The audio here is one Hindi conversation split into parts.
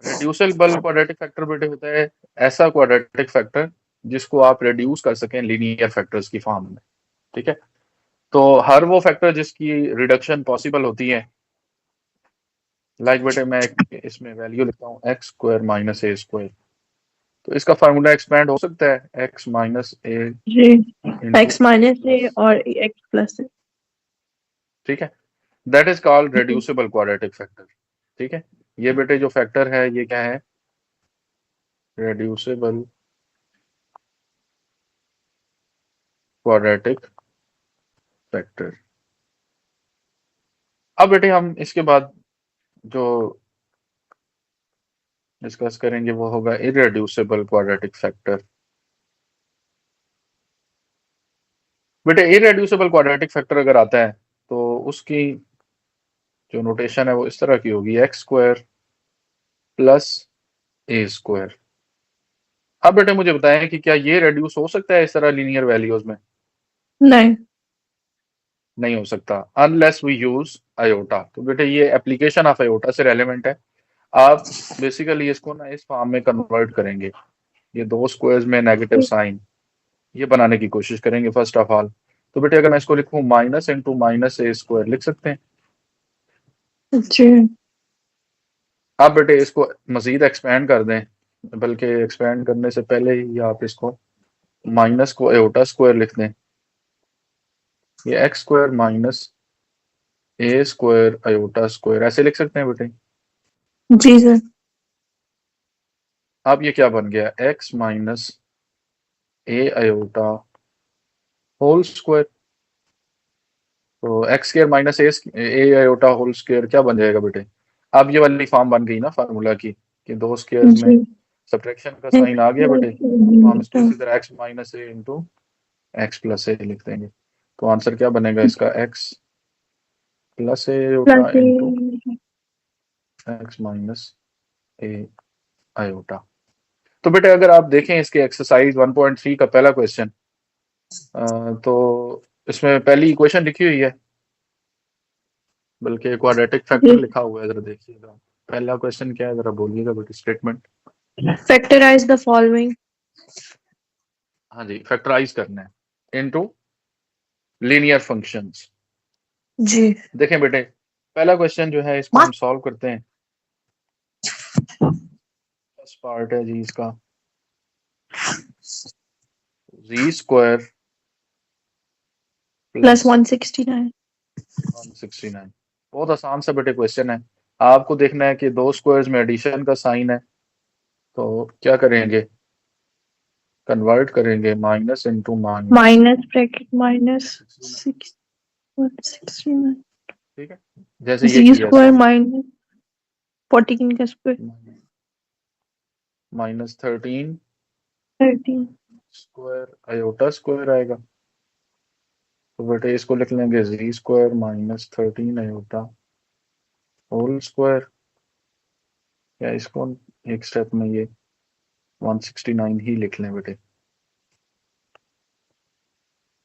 रिड्यूसिबल क्वाड्रेटिक फैक्टर बेटे होता है ऐसा क्वाड्रेटिक फैक्टर जिसको आप रिड्यूस कर सकें लीनियर फैक्टर्स की फॉर्म में। ठीक है, तो हर वो फैक्टर जिसकी रिडक्शन पॉसिबल होती है, लाइक बेटे मैं इसमें वैल्यू लिखता हूँ एक्स स्क्वायर माइनस ए स्क्वायर, तो इसका फार्मूला एक्सपैंड हो सकता है एक्स माइनस ए जी, इंटू x माइनस ए और x प्लस ए। ठीक है, that is called reducible quadratic factor. ठीक है, ये बेटे जो फैक्टर है ये क्या है, रिड्यूसिबल क्वाड्रेटिक फैक्टर। अब बेटे हम इसके बाद जो डिस्कस करेंगे वो होगा इरेड्यूसिबल क्वाड्रेटिक फैक्टर। बेटे इरेड्यूसिबल क्वाड्रेटिक फैक्टर अगर आता है तो उसकी जो नोटेशन है वो इस तरह की होगी एक्स स्क्वायर प्लस ए स्क्वायर। अब बेटे मुझे बताएं कि क्या ये रेड्यूस हो सकता है इस तरह लीनियर वैल्यूज में? नहीं। नहीं हो सकता अनलेस वी यूज आयोटा। तो बेटे ये एप्लीकेशन ऑफ आयोटा से रेलेवेंट है। आप बेसिकली इसको ना इस फॉर्म में कन्वर्ट करेंगे, ये दो स्क्वायर्स में नेगेटिव साइन ये बनाने की कोशिश करेंगे फर्स्ट ऑफ ऑल। तो बेटे अगर मैं इसको लिखूं माइनस इंटू माइनस ए स्क्वायर लिख सकते हैं। जी। आप बेटे इसको मजीद एक्सपेंड कर दें, बल्कि एक्सपेंड करने से पहले ही आप इसको माइनस को एयोटा स्क्वायर लिख दें। ये एक्स स्क्वायर माइनस ए स्क्वायर आयोटा स्क्वायर ऐसे लिख सकते हैं बेटे। जी सर। अब ये क्या बन गया, एक्स माइनस ए आयोटा होल स्क्वायर। तो एक्स स्क्वायर माइनस ए आयोटा होल स्क्वायर क्या बन जाएगा बेटे? अब ये वाली फॉर्म बन गई ना फार्मूला की, कि दो स्क्वायर्स में जी। सब्ट्रैक्शन का x साइन आ गया बेटे, तो हम इसको प्लस इसी तरह एक्स माइनस ए इंटू एक्स प्लस ए लिख देंगे। तो आंसर क्या बनेगा इसका, एक्स प्लस ए आयोटा ए। इंटू एक्स माइनस ए आयोटा। तो बेटे अगर आप देखें इसके एक्सरसाइज 1.3 का पहला क्वेश्चन, तो इसमें पहली इक्वेशन लिखी हुई है, बल्कि क्वाड्रेटिक फैक्टर लिखा हुआ है, जरा देखिएगा पहला क्वेश्चन क्या है, जरा बोलिएगा बेटे स्टेटमेंट। Factorise the following. हाँ जी, फैक्टराइज करना है इनटू लीनियर फंक्शंस। जी। देखें बेटे पहला क्वेश्चन जो है इसको हम सॉल्व करते हैं। फर्स्ट पार्ट है जी इसका, जी स्क्वायर प्लस 169। 169। बहुत आसान सा बेटे क्वेश्चन है। आपको देखना है कि दो स्क्वायर्स में एडिशन का साइन है, तो क्या करेंगे, कन्वर्ट करेंगे minus into minus minus bracket minus 169। ठीक है, जैसे ये जी किया स्क्वायर इसको माइनस 14 का square minus 13 13। Square iota square आएगा। तो बेटे इसको लिख लेंगे g square minus 13 iota whole square, या इसको एक स्टेप में ये 169 ही लिख लें बेटे।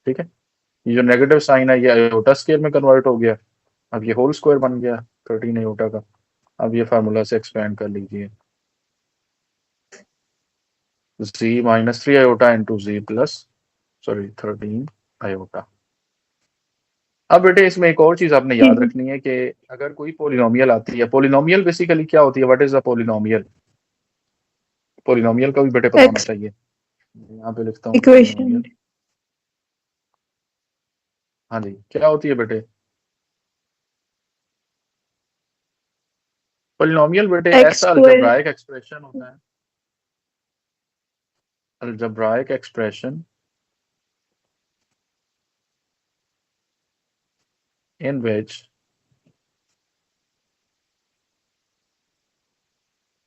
ठीक है, ये जो नेगेटिव साइन है ये आयोटा स्क्वायर में कन्वर्ट हो गया, अब ये होल स्क्वायर बन गया 13 आयोटा का। अब ये फार्मूला से एक्सपेंड कर लीजिए, z minus 3 iota into z plus 13 iota. अब बेटे इसमें एक और चीज आपने याद रखनी है कि अगर कोई पोलिनोमियल आती है, पोलिनोमियल बेसिकली क्या होती है, what is a polynomial? Polynomial का भी बेटे पता होना एक्स चाहिए। यहाँ पे लिखता हूँ इक्वेशन। पोलिनोमियल। हाँ जी, क्या होती है बेटे पोलिनोमियल? बेटे एक्स ऐसा स्क्वायर अलजेब्राइक एक्सप्रेशन होता है, algebraic expression in which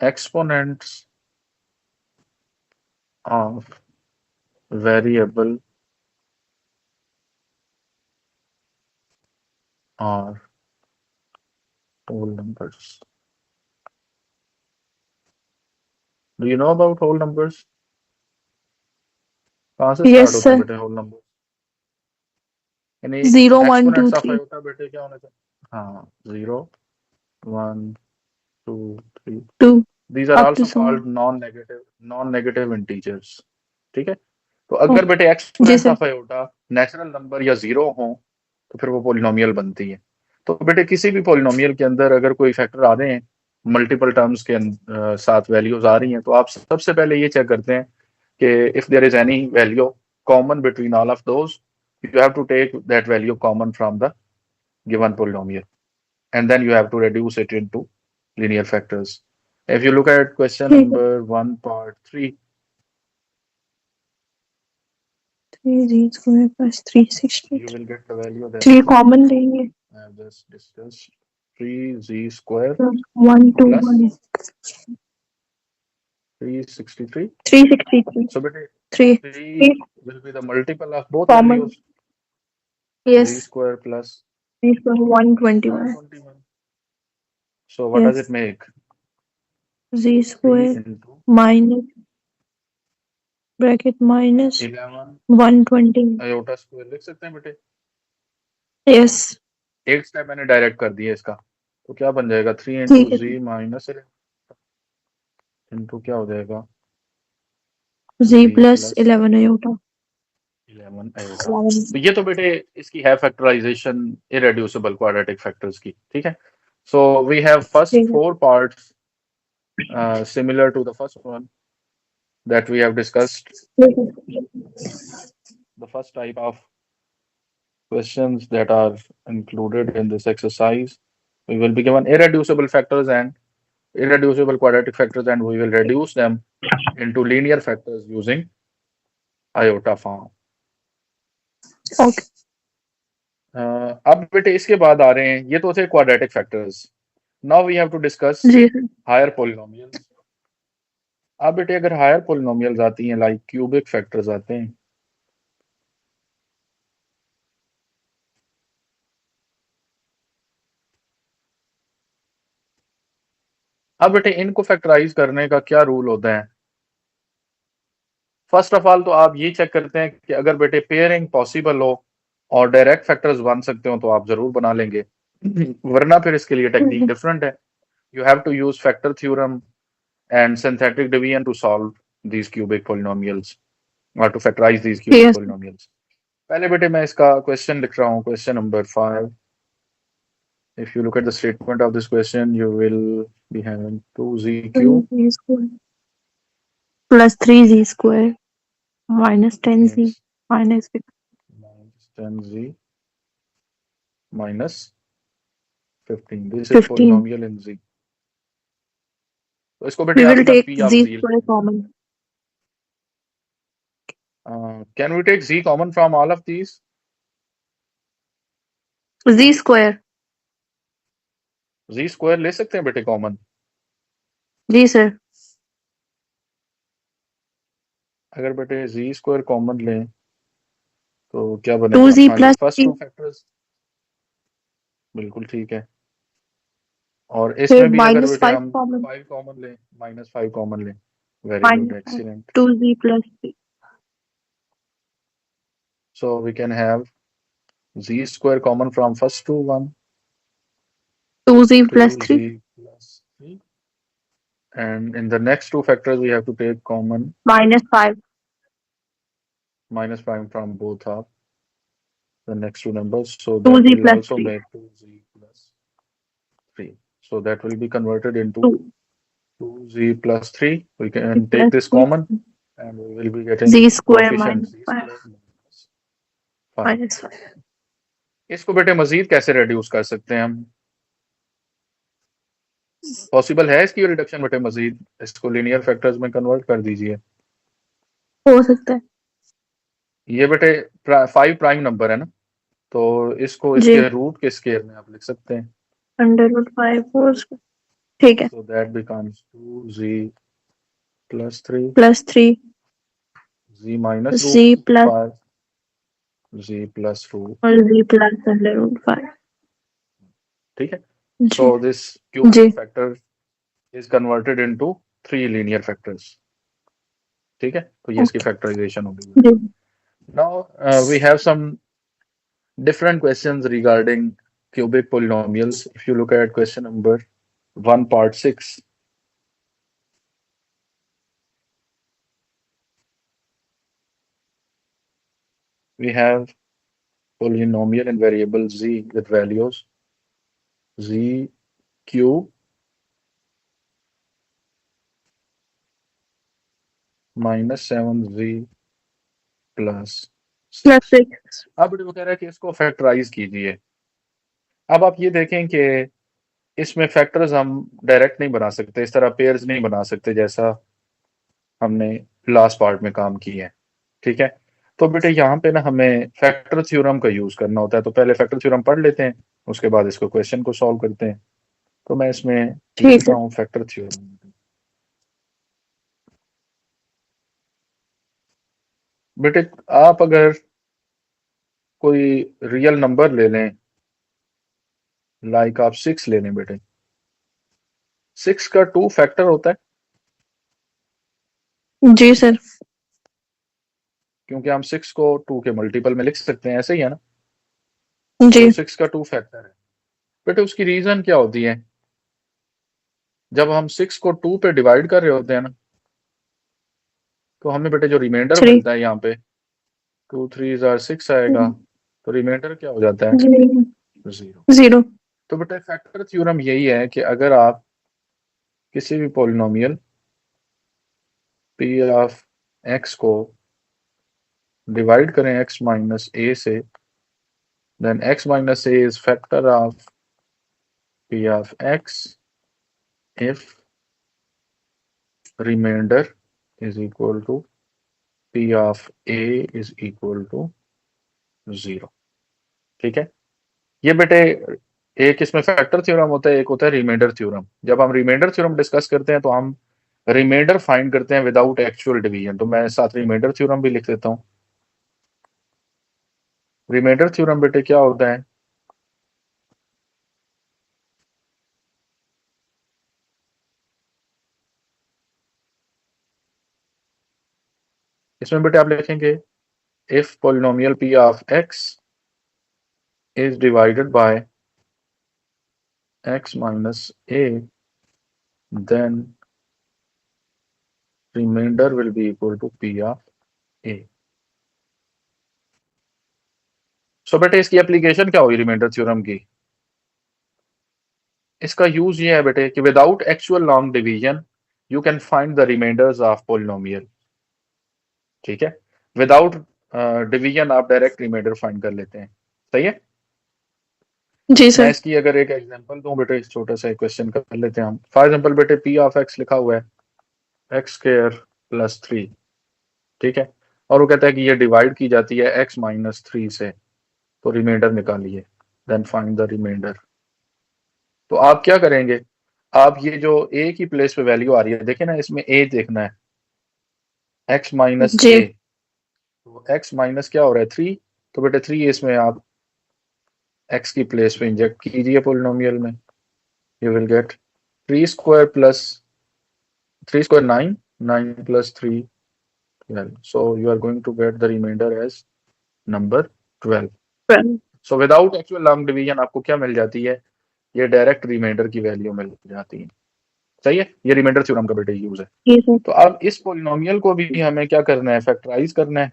exponents of variable are whole numbers. Do you know about whole numbers? कहाँ से स्टार्ट यस होते हैं सर। बेटे होल नंबर? यानी 0 1 2 एक्सपोनेंट्स ऑफ 3। आयोटा बेटे क्या होने चाहिए? हाँ, 0 1 2 3। 2। These are Up also to so called non-negative integers. ठीक है, तो अगर ओके बेटे जी exponents sir of iota natural number या जीरो हो तो फिर वो पोलिनोमियल बनती है। तो बेटे किसी भी पोलिनोमियल के अंदर अगर कोई फैक्टर आ रहे हैं, मल्टीपल टर्म्स के साथ वैल्यूज आ रही हैं, तो आप सबसे पहले ये चेक करते हैं कि if there is any value common between all of those, you have to take that value common from the given polynomial, and then you have to reduce it into linear factors. If you look at question ठीक है number 1 part 3, 3z² plus 360 you will get the value that three we common लेंगे have just discussed, 3z square plus 1 to plus 1 363. 363 So but 3 3 will be the multiple of both common values, yes z square plus 121 121. So what does yes it make? z 3 square into minus bracket minus 11 120 iota square लिख सकते हैं बेटे। यस एक स्टेप मैंने डायरेक्ट कर दिया इसका, तो क्या बन जाएगा 3 इंटू ठीक है जी माइनस इंटू क्या हो जाएगा z जी प्लस प्लस 11 आयोटा 11 आयोटा। तो ये तो बेटे इसकी है फैक्टराइजेशन इरेड्यूसिबल क्वाड्रेटिक फैक्टर्स की, ठीक है। सो वी हैव फर्स्ट ठीक है 4 parts similar to the first one that we have discussed. ठीक है The first type of questions that are included in this exercise, we will be given irreducible factors and irreducible quadratic factors, and we will reduce them into linear factors using iota form. Okay अब बेटे इसके बाद आ रहे हैं, ये तो थे quadratic factors. Now we have to discuss जी सर हायर पोलिनोमियल्स। अब बेटे अगर हायर पोलिनोमियल्स आती हैं, लाइक क्यूबिक फैक्टर्स आते हैं, अब बेटे इनको फैक्टराइज करने का क्या रूल होता है? फर्स्ट ऑफ ऑल तो आप ये चेक करते हैं कि अगर बेटे पेयरिंग पॉसिबल हो और डायरेक्ट फैक्टर्स बन सकते हो तो आप जरूर बना लेंगे, वरना फिर इसके लिए टेक्निक डिफरेंट है। You have to use factor theorem and synthetic division to solve these cubic polynomials or to factorize these cubic yes polynomials. पहले बेटे मैं इसका क्वेश्चन लिख रहा हूँ, question number 5. If you look at the statement of this question, you will be having 2z cube plus 3z square minus 10z yes, minus minus 10z minus 15. This is 15 polynomial in z. तो इसको बेटे we आप will इधर take p of z z square common can we take z common from all of these? z square z square ले सकते हैं बेटे कॉमन। जी सर अगर बेटे z square कॉमन लें तो क्या बनेगा? 2z हाँ जी, plus फर्स्ट 3 टू फैक्टर्स बिल्कुल ठीक है, और फिर इसमें भी अगर माइनस बेटे 5 हम कॉमन 5 कॉमन लें, -5 कॉमन लें, very good, minus excellent. 2z plus 3 so we can have z square common from first to 1, 2z plus 3 2z plus 3, and in the next two factors we have to take common minus 5 -5 from both of the next two numbers, so that 2z will plus also 3 make 2z plus 3. So that will be converted into 2 2z plus 3. We can take plus this 3 common and we will be getting z square coefficient minus z 5 square minus 5. minus 5 इसको बेटे मजीद कैसे रिड्यूस कर सकते हैं हम? पॉसिबल है इसकी रिडक्शन बेटे मजीद? इसको लीनियर फैक्टर्स में कन्वर्ट कर दीजिए। हो सकता है ये बेटे 5 प्राइम नंबर है ना, तो इसको जी इसके रूट के स्केयर में आप लिख सकते हैं, √5 हो ठीक है so that becomes 2z plus 3, plus 3 z minus z plus 5, z plus 2, और z प्लस √5 ठीक है। जी So this ji cubic factor is converted into 3 linear factors, ठीक है, तो ये इसकी ओके फैक्टराइजेशन होगी। जी Now we have some different questions regarding cubic polynomials. If you look at question number 1 part 6, we have polynomial and variable z with values z cube minus 7z plus plus 6। अब वो कह रहा है कि इसको फैक्टराइज कीजिए। अब आप ये देखें कि इसमें फैक्टर्स हम डायरेक्ट नहीं बना सकते, इस तरह पेयर्स नहीं बना सकते जैसा हमने लास्ट पार्ट में काम किया है। ठीक है, तो बेटे यहाँ पे ना हमें फैक्टर थ्योरम का यूज करना होता है। तो पहले फैक्टर थ्योरम पढ़ लेते हैं, उसके बाद इसको क्वेश्चन को सॉल्व करते हैं। तो मैं इसमें लिखता हूँ फैक्टर थ्योरम। बेटे आप अगर कोई रियल नंबर ले लें, लाइक आप 6 ले लें बेटे, 6 का 2 फैक्टर होता है। जी सर। क्योंकि हम 6 को 2 के मल्टीपल में लिख सकते हैं, ऐसे ही है ना। जी। तो 6 का 2 फैक्टर है बेटे। उसकी रीजन क्या होती है, जब हम 6 को 2 पे डिवाइड कर रहे होते हैं ना, तो हमें बेटे जो रिमाइंडर 3। मिलता है यहाँ पे 2 3 6 आएगा, तो रिमाइंडर क्या हो जाता है, 0। 0। तो बेटे फैक्टर थ्योरम यही है कि अगर आप किसी भी पॉलिनोमियल p ऑफ x को डिवाइड करें x माइनस a से, then x minus a is factor of p of x if remainder is equal to p of a is equal to 0। ठीक है, ये बेटे एक इसमें फैक्टर थ्योरम होता है, एक होता है रिमाइंडर थ्योरम। जब हम रिमाइंडर थ्योरम डिस्कस करते हैं तो हम रिमाइंडर फाइंड करते हैं विदाउट एक्चुअल डिवीजन। तो मैं साथ रिमाइंडर थ्योरम भी लिख देता हूं। रिमाइंडर थ्योरम बेटे क्या होता है, इसमें बेटे आप लिखेंगे if polynomial p of x is divided by x minus a, then remainder will be equal to p of a। सो बेटे इसकी एप्लीकेशन क्या हुई रिमाइंडर थ्योरम की, इसका यूज ये है बेटे कि without actual long division you can find the remainders of polynomial. ठीक है, विदाउट डिवीजन आप डायरेक्ट रिमाइंडर फाइंड कर लेते हैं। सही है। जी मैं सर। इसकी अगर एक एग्जांपल दूं बेटे, इस छोटा सा क्वेश्चन कर लेते हैं हम। फॉर एग्जांपल बेटे p ऑफ x लिखा हुआ है x स्क्वायर प्लस 3। ठीक है, और वो कहता है कि ये डिवाइड की जाती है x माइनस 3 से, तो रिमाइंडर निकालिए, देन फाइंड द रिमाइंडर। तो आप क्या करेंगे, आप ये जो a की प्लेस पे वैल्यू आ रही है, देखिए ना इसमें a देखना है, x माइनस जी। a, तो x माइनस क्या हो रहा है 3, तो बेटे 3 इसमें आप x की प्लेस पे इंजेक्ट कीजिए पोलिनोमियल में, you will get 3 square plus 3 square 9, 9 plus 3 12, so you are going to get the remainder as number 12। so without actual long division आपको क्या मिल जाती है, ये डायरेक्ट रिमाइंडर की वैल्यू मिल जाती है। सही है, ये रिमाइंडर थ्योरम का बेटे यूज है। तो अब इस पोलिनोमियल को भी हमें क्या करना है, फैक्टराइज करना है,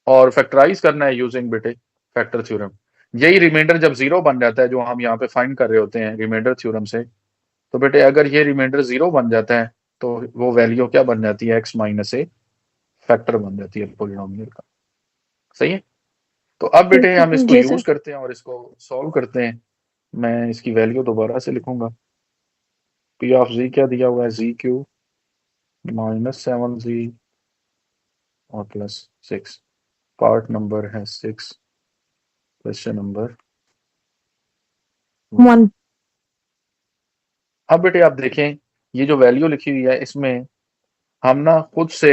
और फैक्टराइज करना है यूजिंग बेटे फैक्टर थ्योरम। यही रिमाइंडर जब 0 बन जाता है, जो हम यहाँ पे फाइंड कर रहे होते हैं रिमाइंडर थ्योरम से, तो बेटे अगर ये रिमाइंडर 0 बन जाता है तो वो वैल्यू क्या बन जाती है, x माइनस ए फैक्टर बन जाती है पोलिनोमियल का। सही है, तो अब बेटे हम इसको यूज करते हैं और इसको सॉल्व करते हैं। मैं इसकी वैल्यू दोबारा से लिखूंगा, p ऑफ z क्या दिया हुआ है, z क्यूब माइनस 7z और प्लस 6। पार्ट नंबर है 6, क्वेश्चन नंबर 1। अब बेटे आप देखें, ये जो वैल्यू लिखी हुई है इसमें हम ना खुद से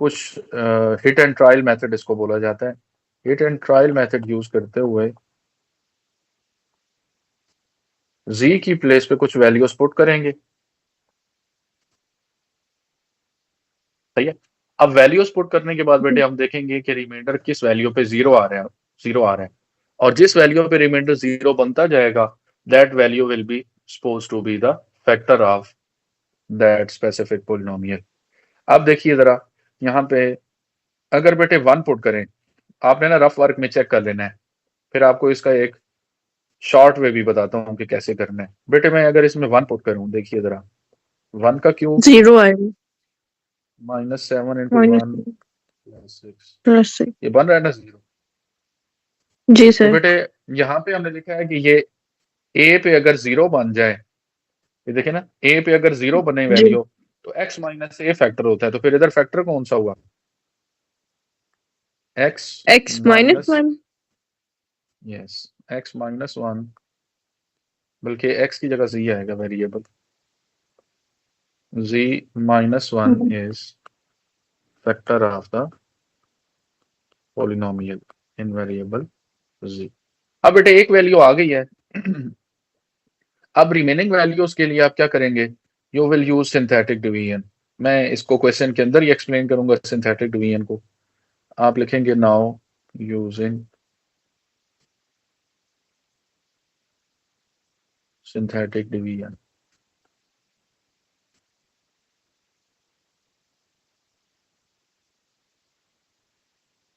कुछ हिट एंड ट्रायल मेथड इसको बोला जाता है, hit and trial method use करते हुए z की प्लेस पे कुछ वैल्यूज पुट करेंगे। सही है, अब वैल्यूज पुट करने के बाद बेटे हम देखेंगे कि रिमाइंडर किस वैल्यू पे 0 आ रहा है, 0 आ रहा है, और जिस वैल्यू पे रिमाइंडर 0 बनता जाएगा that value will be suppose to be the factor of that specific polynomial. अब देखिए जरा यहाँ पे अगर बेटे 1 पुट करें, आपने ना रफ वर्क में चेक कर लेना है, फिर आपको इसका एक शॉर्ट वे भी बताता हूँ कि कैसे करना है। बेटे मैं अगर इसमें 1 पुट करूँ, देखिए जरा 1 का क्यूब 0 आएगा, -7 × माइनस 1 + 6, +6। ये बन रहा है ना 0। जी तो सर। बेटे यहाँ पे हमने लिखा है कि ये ए पे अगर 0 बन जाए, ये देखिए ना, ए पे अगर 0 बने जी। वैल्यू तो x माइनस ए फैक्टर होता है। तो फिर इधर फैक्टर कौन सा हुआ? x x minus, -1। Yes, x -1, बल्कि x की जगह z आएगा variable. z -1 is factor of the polynomial in variable z। अब बेटे एक वैल्यू आ गई है। अब रिमेनिंग वैल्यूज के लिए आप क्या करेंगे? You will use synthetic division. मैं इसको क्वेश्चन के अंदर ही एक्सप्लेन करूंगा सिंथेटिक डिवीजन को। आप लिखेंगे नाउ यूजिंग सिंथेटिक डिवीजन।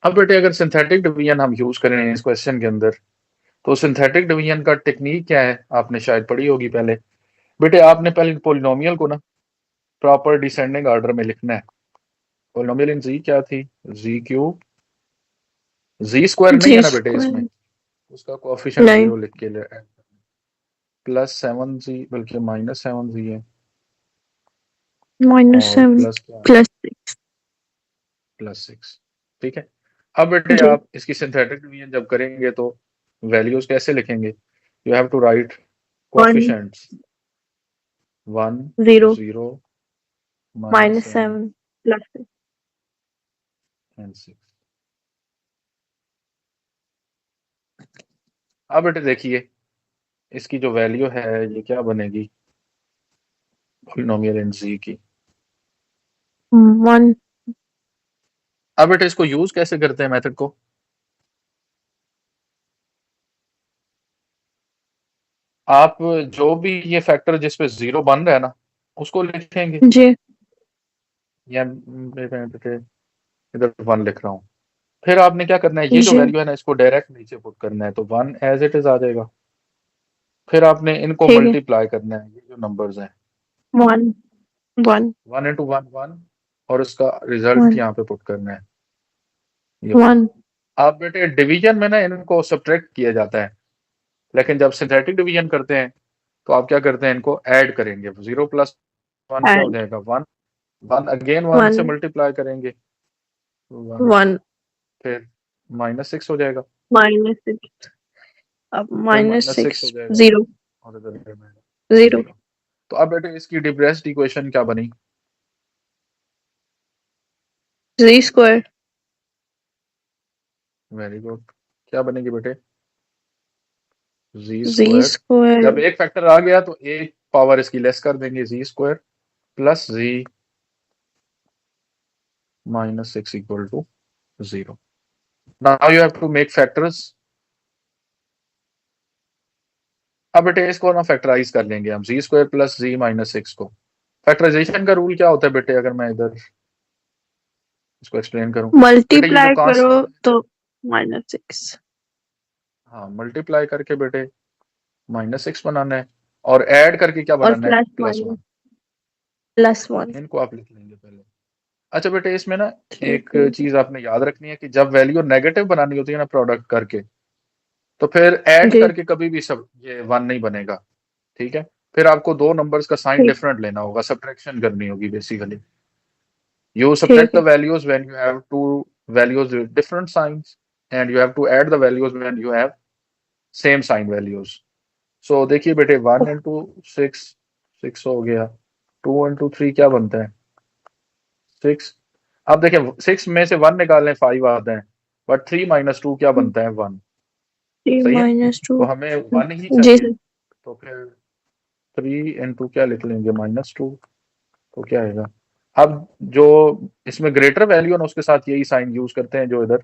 अब बेटे अगर सिंथेटिक डिवीजन हम यूज करें इस क्वेश्चन के अंदर, तो सिंथेटिक डिवीजन का टेक्निक क्या है आपने शायद पढ़ी होगी पहले। बेटे आपने पहले पोलिनोमियल को ना प्रॉपर डिसेंडिंग ऑर्डर में लिखना है। पोलिनोमियल इन जी क्या थी? जी क्यूब, जी स्क्वायर नहीं जी है ना बेटे इसमें, स्क्वायर उसका कोएफिशिएंट नहीं, 0 लिख के ले, +7 जी, बल्कि -7 जी है, और -7 प्लस क्या? +6। +6। ठीक है। अब बेटे जी। आप इसकी सिंथेटिक डिवीजन जब करेंगे तो वैल्यूज कैसे लिखेंगे? You have to write 1 coefficients 1 0 0 -7 -7 +6। And 6। अब बेटे देखिए इसकी जो वैल्यू है ये क्या बनेगी पॉलिनोमियल इन जी की। 1। अब बेटे इसको यूज कैसे करते हैं मेथड को? आप जो भी ये फैक्टर जिस पे 0 बन रहा है ना उसको लिखेंगे, जी। या बेटे इधर 1 लिख रहा हूँ। फिर आपने क्या करना है, ये जो जी। वैल्यू है ना इसको डायरेक्ट नीचे पुट करना है, तो 1 एज इट इज आ जाएगा। फिर आपने इनको ठीक है। मल्टीप्लाई करना है, ये जो नंबर्स हैं 1 1 1 × 1 1, और इसका रिजल्ट 1 यहाँ पे पुट करना है, ये 1। आप बेटे डिवीजन में ना इनको सब्ट्रैक्ट किया जाता है, लेकिन जब सिंथेटिक डिवीजन करते हैं तो आप क्या करते हैं, इनको ऐड करेंगे। 0 + 1 क्या हो एंड जाएगा? 1। 1 अगेन 1 से 1 मल्टीप्लाई करेंगे, 1, 1 फिर -6 हो जाएगा, -6। अब फिर -6 हो -6 जाएगा, 0 और इधर रिमाइंडर 0 0। तो अब बेटे इसकी डिप्रेस्ड इक्वेशन क्या बनी? जी स्क्वायर। Very good. क्या बनेगी बेटे? जी जी स्क्वायर। स्क्वायर जब एक फैक्टर आ गया तो एक पावर इसकी लेस कर देंगे, g square plus g -6 = 0। Now you have to make factors. अब बेटे इसको ना फैक्टराइज कर लेंगे हम, जी स्क्वायर प्लस जी -6 को। फैक्टराइजेशन का रूल क्या होता है बेटे, अगर मैं इधर इसको एक्सप्लेन करूं? बेटे ये जो मल्टीप्लाई करो कांस्टेंट, तो -6। हाँ मल्टीप्लाई करके बेटे -6 बनाना है, और ऐड करके क्या और बनाना है? प्लस +1। माइनस +1। इनको आप लिख लेंगे पहले। अच्छा बेटे इसमें ना ठीक एक है। चीज आपने याद रखनी है कि जब वैल्यू नेगेटिव बनानी होती है ना प्रोडक्ट करके, तो फिर ऐड जी। करके कभी भी सब ये 1 नहीं बनेगा। ठीक है। फिर आपको दो नंबर्स का साइन ठीक। डिफरेंट लेना होगा, सब्ट्रैक्शन करनी होगी बेसिकली। You ठीक subtract the है। values when you have two values with different signs, and you have to add the values when you have same sign values. So देखिए बेटे 1 × 6 6 हो गया, 2 × 3 क्या बनता है? 6। अब देखिए 6 में से 1 निकालें 5 आता है, बट 3 - 2 क्या बनता है? 1। 3 सही है। -2। तो हमें 1 ही जी चाहिए, सर। तो फिर 3 × क्या लिख लेंगे? -2। तो क्या आएगा? अब जो इसमें ग्रेटर वैल्यू है ना उसके साथ यही साइन यूज करते हैं जो इधर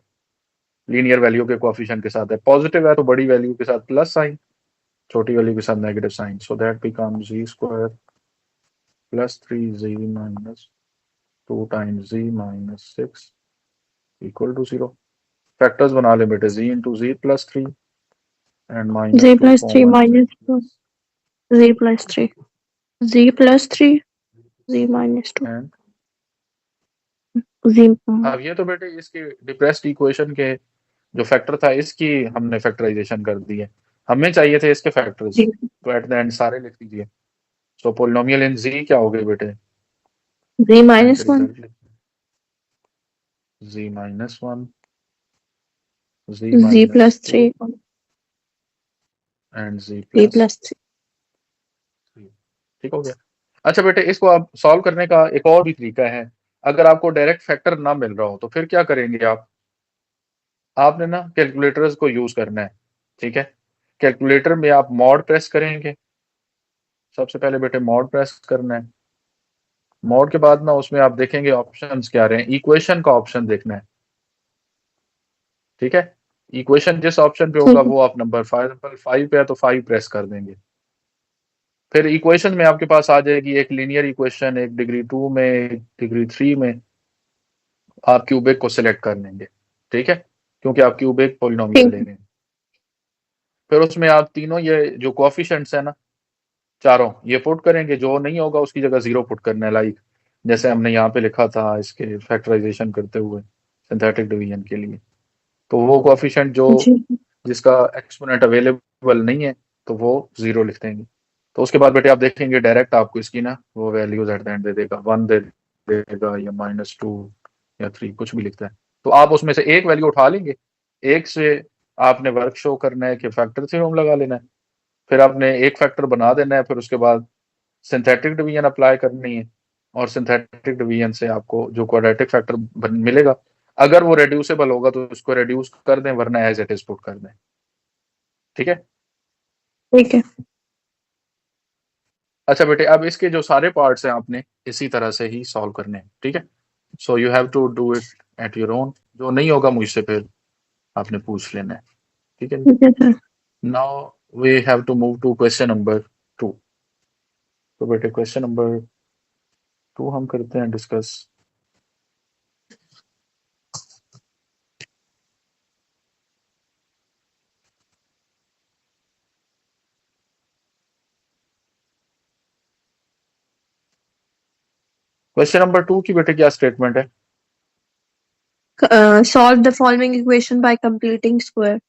लीनियर वैल्यू के कोएफिशिएंट के साथ है। पॉजिटिव है तो बड़ी वैल्यू के साथ प्लस साइन, छोटी वैल्यू के साथ negative sign. So that become z square plus 3 z -2 times z -6 equal to 0। Factors बना ले बेटे, z into z plus 3 and minus z 2 plus 3 common minus 2 z plus 3 z plus 3 z minus 2 and z अब ये तो बेटे इसके डिप्रेस्ड इक्वेशन के जो फैक्टर था इसकी हमने फैक्टराइजेशन कर दी है, हमें चाहिए थे इसके फैक्टर्स, तो एट द एंड सारे लिख दीजिए। सो पोलिनोमियल इन z क्या हो गए बेटे, z and minus 1 result z minus 1 z z minus plus 2 3 and z z plus plus 3 3। ठीक हो गया। अच्छा बेटे, इसको आप सॉल्व करने का एक और भी तरीका है। अगर आपको डायरेक्ट फैक्टर ना मिल रहा हो तो फिर क्या करेंगे आप, आपने ना कैलकुलेटर्स को यूज करना है। ठीक है, कैलकुलेटर में आप मॉड प्रेस करेंगे, सबसे पहले बेटे मॉड प्रेस करना है। मॉड के बाद ना उसमें आप देखेंगे ऑप्शंस क्या रहे हैं, इक्वेशन का ऑप्शन देखना है। ठीक है, इक्वेशन जिस ऑप्शन पे होगा ठीक है वो आप नंबर 5 पे है तो 5 प्रेस कर देंगे। फिर इक्वेशन में आपके पास आ जाएगी एक लीनियर इक्वेशन, एक डिग्री 2 में, एक डिग्री 3 में। आप क्यूबिक को सिलेक्ट कर लेंगे। ठीक है, क्योंकि आप क्यूबिक पोलिनोमियल ठीक ले है रहे हैं। फिर उसमें आप तीनों ये जो कोएफिशिएंट्स है ना, चारों ये पुट करेंगे, जो नहीं होगा उसकी जगह 0 पुट करना है। लाइक जैसे हमने यहाँ पे लिखा था इसके फैक्टराइजेशन करते हुए सिंथेटिक डिवीजन के लिए, तो वो कोएफिशिएंट जो जी जिसका एक्सपोनेंट अवेलेबल नहीं है तो वो 0 लिख देंगे। तो उसके बाद बेटे आप देखेंगे डायरेक्ट आपको इसकी ना वो values at the and they देगा, 1 दे देगा या -2 या 3 कुछ भी लिखता है। तो आप उसमें से एक वैल्यू उठा लेंगे, एक से आपने वर्क शो करना है कि फैक्टर थ्योरम लगा लेना है, फिर आपने एक फैक्टर बना देना है, फिर उसके बाद सिंथेटिक डिवीजन अप्लाई करनी है, और सिंथेटिक डिवीजन से आपको जो क्वाड्रेटिक फैक्टर मिलेगा, अगर वो रेड्यूसेबल होगा तो उसको रेड्यूस कर दें, वरना एज इट इज पुट कर दें। ठीक है। ठीक है अच्छा बेटे, अब इसके जो सारे पार्ट्स हैं आपने इसी तरह से ही सॉल्व करने हैं। ठीक है, so you have to do it at your own, जो नहीं होगा मुझसे फिर आपने पूछ लेना है। ठीक है, ठीक है sir now we have to move to question number 2। तो बेटे क्वेश्चन नंबर 2 हम करते हैं डिस्कस। क्वेश्चन नंबर 2 की बेटे क्या स्टेटमेंट है, solve the following equation by completing square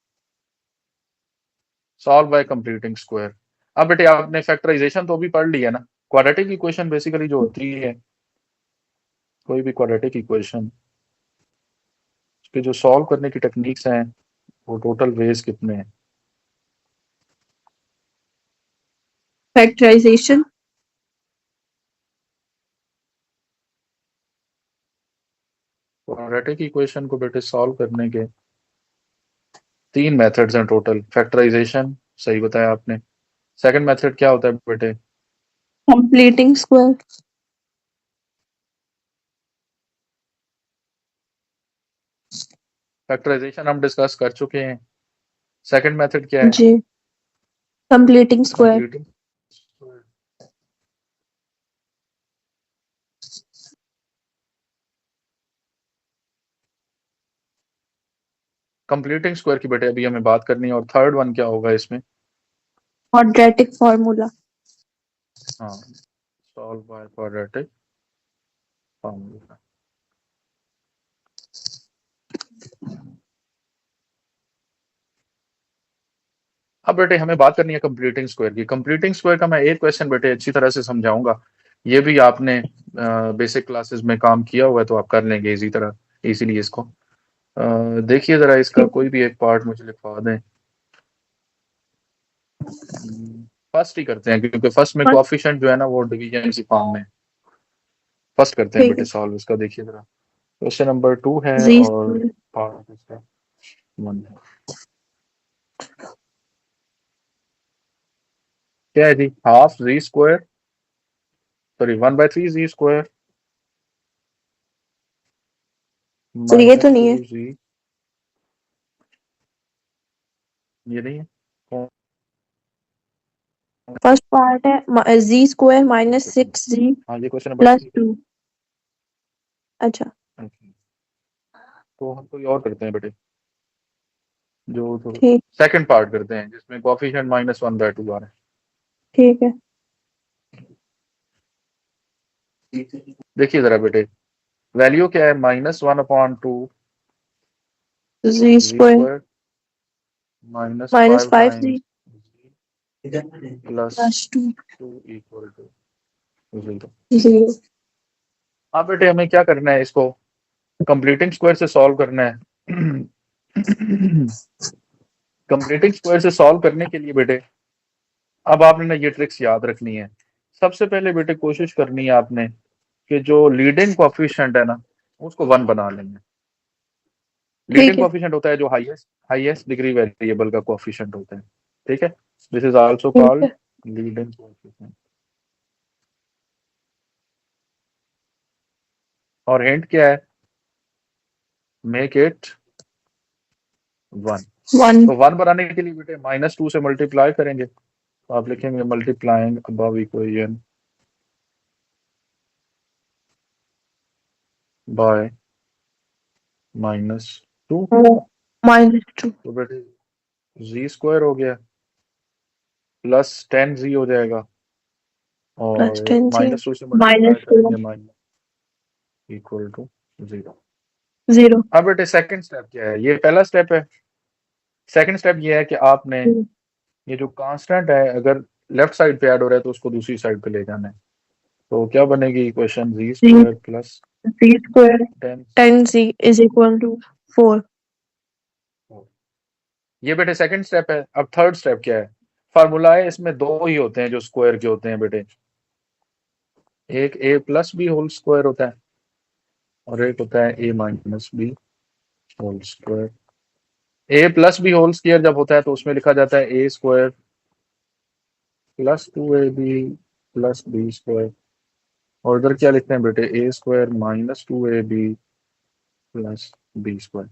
solve by completing square. अब बेटे आपने फैक्टराइजेशन तो भी पढ़ लिया ना, क्वाड्रेटिक इक्वेशन बेसिकली जो होती है, कोई भी क्वाड्रेटिक इक्वेशन उसके जो सॉल्व करने की टेक्निक्स हैं वो टोटल वेज कितने हैं। factorization क्वाड्रेटिक इक्वेशन को बेटे सॉल्व करने के 3 मेथड्स हैं टोटल। फैक्टराइजेशन सही बताया आपने, सेकंड मेथड क्या होता है बेटे, completing square फैक्टराइजेशन हम डिस्कस कर चुके हैं। सेकंड मेथड क्या है, जी completing square completing. Completing square की बेटे अभी हमें बात करनी है, और थर्ड वन क्या होगा इसमें, quadratic formula हाँ, सॉल्व बाय क्वाड्रेटिक फॉर्मूला। अब बेटे हमें बात करनी है कंप्लीटिंग स्क्वायर की। कंप्लीटिंग स्क्वायर का मैं एक क्वेश्चन बेटे अच्छी तरह से समझाऊंगा, ये भी आपने बेसिक क्लासेस में काम किया हुआ है तो आप कर लेंगे इजी तरह, इजीली इसको। देखिए जरा इसका ठीक कोई भी एक पार्ट मुझे लिखवा दें। फर्स्ट ही करते हैं क्योंकि फर्स्ट में है कोएफिशिएंट जो है ना वो डिवीजन की फॉर्म में। फर्स्ट करते हैं ठीक बेटे है सॉल्व इसका। देखिए जरा, क्वेश्चन नंबर 2 है z और square पार्ट इसका 1 है। क्या है जी, हाफ जी स्क्वायर, सॉरी 1/3 जी स्क्वायर सर ये तो माइनस नहीं है 2 जी, ये नहीं है। कौन- फर्स्ट पार्ट है z square minus 6z हाँ ये क्वेश्चन नंबर plus 3 है। 2 अच्छा Okay. तो हम कोई और करते हैं बेटे, जो तो ठीक सेकंड पार्ट करते हैं जिसमें कोएफिशिएंट -1/2 आ रहा ठीक है। है। देखिए जरा बेटे, वैल्यू क्या है, -1/2 g ji square square minus minus five five g times plus plus 2 two equal to 0। Zero. अब बेटे हमें क्या करना है, इसको कंप्लीटिंग स्क्वायर से सॉल्व करना है। कंप्लीटिंग स्क्वायर से सॉल्व करने के लिए बेटे अब आपने ना ये ट्रिक्स याद रखनी है। सबसे पहले बेटे कोशिश करनी है आपने कि जो लीडिंग कोएफिशिएंट है ना उसको 1 बना लेंगे। लीडिंग ठीक है कोएफिशिएंट होता है जो हाईएस्ट डिग्री वेरिएबल का कोएफिशिएंट होता है, ठीक है। दिस इज आल्सो ठीक कॉल्ड है। Leading coefficient. और हिंट क्या है, मेक इट 1। 1 तो 1 बनाने के लिए बेटे -2 से मल्टीप्लाई करेंगे, तो आप लिखेंगे मल्टीप्लाइंग अबव इक्वेशन बाय -2। -2 तो बेटे जी स्क्वायर हो गया प्लस 10 जी हो जाएगा, प्लस और 10 जी -2 से मल्टीप्लाई -2 करेंगे माइनस इक्वल टू 0। 0। अब बेटे सेकंड स्टेप क्या है, ये पहला स्टेप है। सेकंड स्टेप ये है कि आपने ये जो कांस्टेंट है अगर लेफ्ट साइड पे ऐड हो रहा है तो उसको दूसरी साइड पे ले जाना है। तो क्या बनेगी इक्वेशन, जी जी square plus z square 10। 10 z is equal to 4। ये बेटे सेकंड स्टेप है। अब थर्ड स्टेप क्या है, फार्मूला है इसमें दो ही होते हैं जो स्क्वायर के होते हैं बेटे, एक a plus b whole square होता है और एक होता है a minus b whole square. A plus b whole square जब होता है तो उसमें लिखा जाता है a square plus 2ab plus b square, और इधर क्या लिखते हैं बेटे, a square -2ab plus b square.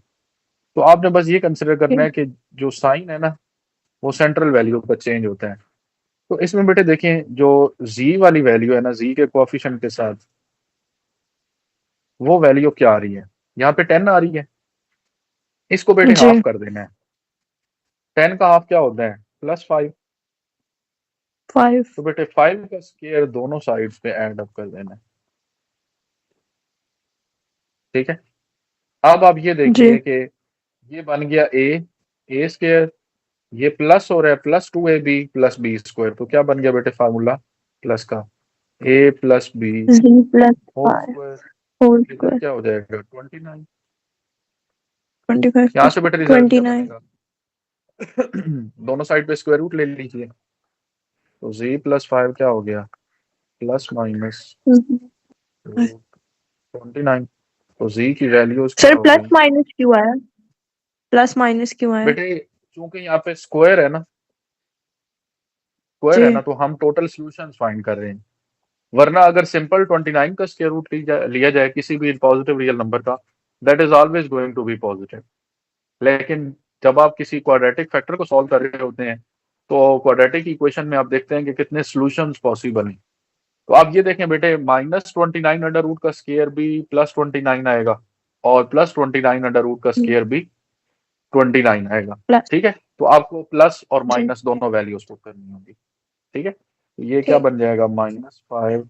तो आपने बस ये कंसिडर करना है कि जो साइन है ना वो सेंट्रल वैल्यू का चेंज होता है। तो इसमें बेटे देखें जो जी वाली वैल्यू है ना, जी के कोएफिशिएंट के साथ वो वैल्यू क्या आ रही है, यहाँ पे 10 आ रही है, इसको बेटे जी हाफ कर देना है। 10 का हाफ क्या होता है, +5। 5 तो बेटे 5 का स्क्वायर दोनों साइड्स पे ऐड अप कर देना है, ठीक है। अब आप ये जी देखिए कि ये बन गया ए स्क्वायर, ये प्लस हो रहा है +2ab प्लस बी स्क्वायर, तो क्या बन गया बेटे फार्मूला प्लस का, ए प्लस बी जी प्लस होल 5 स्क्वायर। होल इधर स्क्वायर क्या हो जाएगा 29, 25 यहाँ प्लस से बेटे रिजल्ट क्या 29। बनेगा। दोनों साइड पे स्क्वायर रूट ले लीजिए, तो जी +5 क्या हो गया, प्लस माइनस 29। तो जी की वैल्यूज क्या सर हो प्लस गई माइनस क्यों आया? प्लस माइनस क्यों आया? बेटे, चूंकि यहाँ पे स्क्वायर है ना, स्क्वायर जी है ना, तो हम टोटल सॉल्यूशन फाइंड कर रहे हैं। वरना अगर सिंपल 29 का स्क्वायर रूट लिया जाए किसी भी पॉजिटिव रियल नंबर का, that is always going to be positive. लेकिन जब आप किसी क्वाड्रेटिक फैक्टर को सॉल्व कर रहे होते हैं तो क्वाड्रेटिक इक्वेशन में आप देखते हैं कि कितने सॉल्यूशंस पॉसिबल हैं। तो आप ये देखें बेटे, -29 अंडर रूट का स्क्वायर भी +29 आएगा और +29 अंडर रूट का स्क्वायर भी 29 आएगा, प्लस ठीक है। तो आपको प्लस और जी माइनस दोनों वैल्यूज पुट करनी होगी, ठीक है। तो ये क्या ठीक बन जाएगा, -5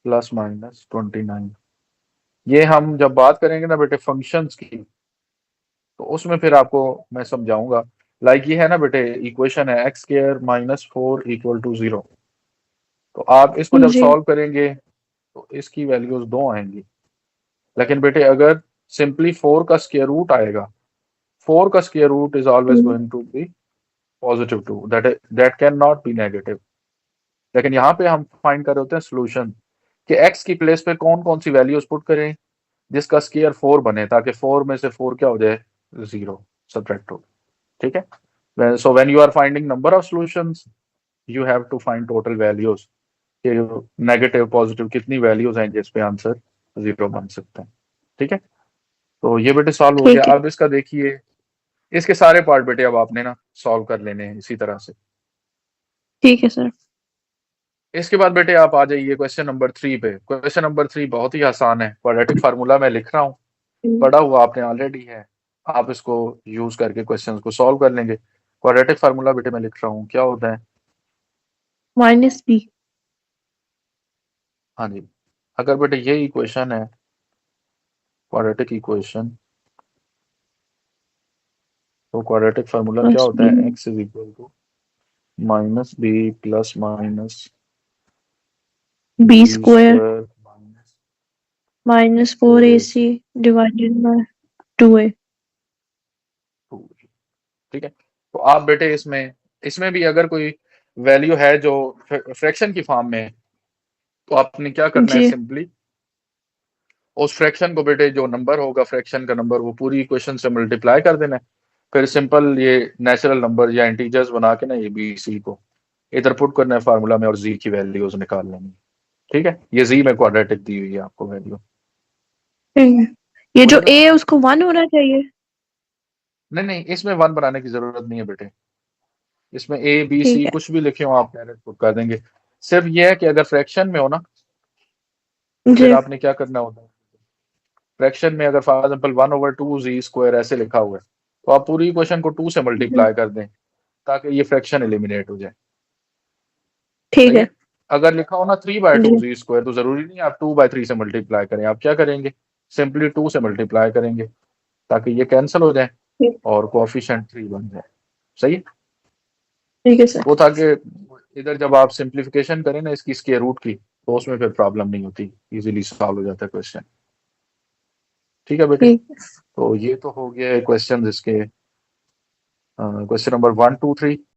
+-29। ये हम जब बात करेंगे ना बेटे फंक्शंस की, तो उसमें फिर आपको मैं समझाऊंगा। लाइक ये है ना बेटे, इक्वेशन है x² - 4 = 0। तो आप इसको जब जी सॉल्व करेंगे तो इसकी वैल्यूज 2 आएंगी। लेकिन बेटे अगर सिंपली 4 का स्क्वायर रूट आएगा, 4 का square root is always going to be +2, that can not be negative. लेकिन यहाँ पे हम फाइंड कर रहे होते हैं सोल्यूशन कि x की प्लेस पे कौन कौन सी वैल्यूज पुट करें जिसका स्क्वायर 4 बने, ताकि 4 में से 4 क्या हो जाए, 0 सब्ट्रैक्ट हो, ठीक है। So when you are finding number of solutions you have to find total values, negative positive कितनी वैल्यूज हैं जिस पे आंसर 0 बन सकता है, ठीक है। तो ये बेटे सॉल्व हो गया। ठीक है अब इसका देखिए, इसके सारे पार्ट बेटे अब आपने ना सॉल्व कर लेने हैं इसी तरह से। ठीक है सर। इसके बाद बेटे आप आ जाइए क्वेश्चन नंबर 3 पे। क्वेश्चन नंबर 3 बहुत ही आसान है, क्वाड्रेटिक फार्मूला मैं लिख रहा हूँ, पढ़ा हुआ आपने ऑलरेडी है, आप इसको यूज करके क्वेश्चंस को सॉल्व कर लेंगे। क्वाड्रेटिक फार्मूला बेटे मैं लिख रहा हूँ, क्या होता है? Minus b. हाँ जी, अगर बेटे ये इक्वेशन है क्वाड्रेटिक इक्वेशन, तो क्वाड्रेटिक फार्मूला क्या प्लस होता बी है? X is equal to minus b plus minus b b square square minus minus four four a a c divided by 2a। Two. ठीक है, तो आप बेटे इसमें इसमें भी अगर कोई वैल्यू है जो फ्रैक्शन की फॉर्म में है, तो आपने क्या करना है? जी सिंपली उस फ्रैक्शन को बेटे, जो नंबर होगा फ्रैक्शन का नंबर, वो पूरी इक्वेशन से मल्टीप्लाई कर देना है। फिर सिंपल ये नेचुरल नंबर या इंटीजर्स बना के ना ए बी सी को इधर पुट करना है फार्मूला में और जी की वैल्यूज निकाल लेनी। ठीक है, ये जी में क्वाड्रेटिक दी हुई है आपको वैल्यू। ठीक है। ये जो मुझे a लगा, है उसको 1 होना चाहिए। नहीं नहीं, इसमें वन बनाने की जरूरत नहीं है बेटे, इसमें ए बी ठीक सी है कुछ भी लिखे हो आप डायरेक्ट पुट कर देंगे। सिर्फ ये है कि अगर फ्रैक्शन में हो ना, तो फिर जी आपने क्या करना होता है? फ्रैक्शन में अगर फॉर एग्जाम्पल 1/2 z² ऐसे लिखा हुआ है, तो आप पूरी इक्वेशन को 2 से जी, मल्टीप्लाई कर दें ताकि ये फ्रैक्शन एलिमिनेट हो जाए। ठीक सही है है, अगर लिखा हो ना 3/2 जी z², तो जरूरी नहीं आप 2/3 से मल्टीप्लाई करें, आप क्या करेंगे? सिंपली 2 से मल्टीप्लाई करेंगे ताकि ये कैंसिल हो जाए ठीक और कोएफिशिएंट 3 बन जाए। सही है, ठीक है सर। वो था कि इधर जब आप सिंप्लीफिकेशन करें ना इसकी स्क्वायर रूट की, तो उसमें फिर प्रॉब्लम नहीं होती, इजीली सॉल्व हो जाता है क्वेश्चन। ठीक है बेटे, ठीक तो ये तो हो गया क्वेश्चन इसके, क्वेश्चन नंबर 1 2 3।